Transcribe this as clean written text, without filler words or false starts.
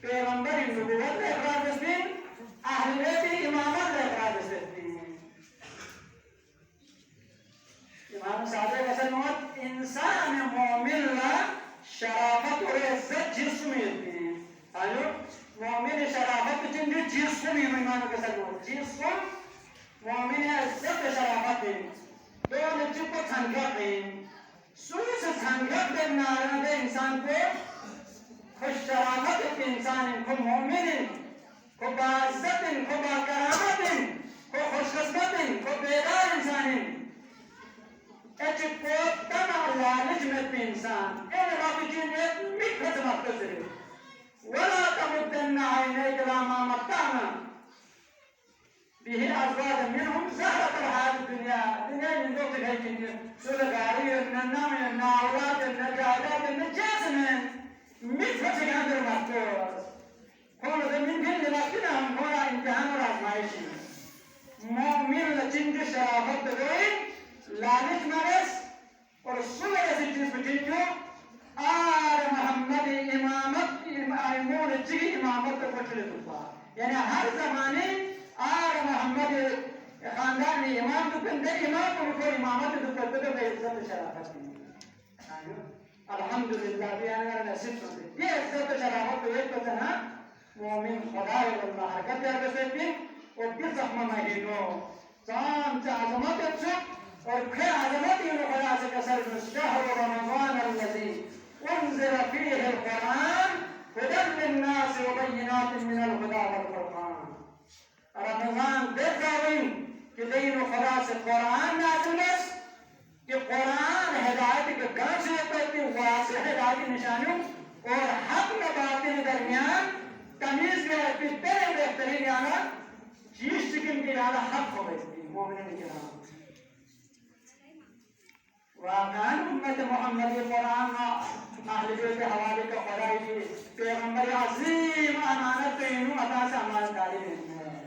पैगंबर नबूवत इकरार करते अहले बैत इमामत इकरार करते इमाम सादिक फरमाते इंसान मोमिन ला शराफत और इज्जत जिस्म में आयो मोमिन शराफत जिंदे जिस्म में इमाम के साथ जिस्म मोमिन इज्जत शराफत दो नचु को संगत है सूस संगत देना है इंसान को खुश शराफत के इंसान को मोमिन को बाइज्जत को बाकरामत को खुशकिस्मत को बेदार इंसान أجد طمع لعنج من الإنسان إن رابطين مكة مختصر ولا تمدن عينيك إلى ما متعنا به أزواجا منهم زهرة الحياة الدنيا الدنيا من ذوق الهيكل سورة غارية من النوم من الأولاد من الجاهلات من الجاسم مكة سكندر مختصر كون من كل لكنهم كون امتحان والآزمائش مؤمن لجنج شرافت دوين लालिच मरस और सुलह से जिस जिंजो आर मोहम्मद इमामत इमामों जी इमामत को पछले तुपा यानी हर जमाने आर मोहम्मद खानदान में इमाम तो बंदे इमाम को इमामत तो करते तो इज्जत शराफत है अल्हम्दुलिल्लाह यानी नसीब से ये इज्जत शराफत तो एक तो ना मोमिन खुदा और हरकत कर सकते और किस जख्म में हीनो शाम से अजमत है और फिर अजमत खुदा से कसर शहर रमजान الذي انزل فيه القرآن هدى للناس وبينات من الهدى والفرقان رمضان دعوين कि दीन खुदा से कुरान नाज़िल है कि कुरान हिदायत के घर से होती वाज़ेह हिदायत की निशानियों और हक में बातिल दरमियान तमीज़ में बेहतरीन याना चीज़ चिकन की याना हक हो गई मोमिन के नाम वाक़ान उम्मत मोहम्मद कुरान अहले बैत के हवाले का खुदाई की पैगंबर अज़ीम अमानत इन्हों अता से अमानतदारी देना है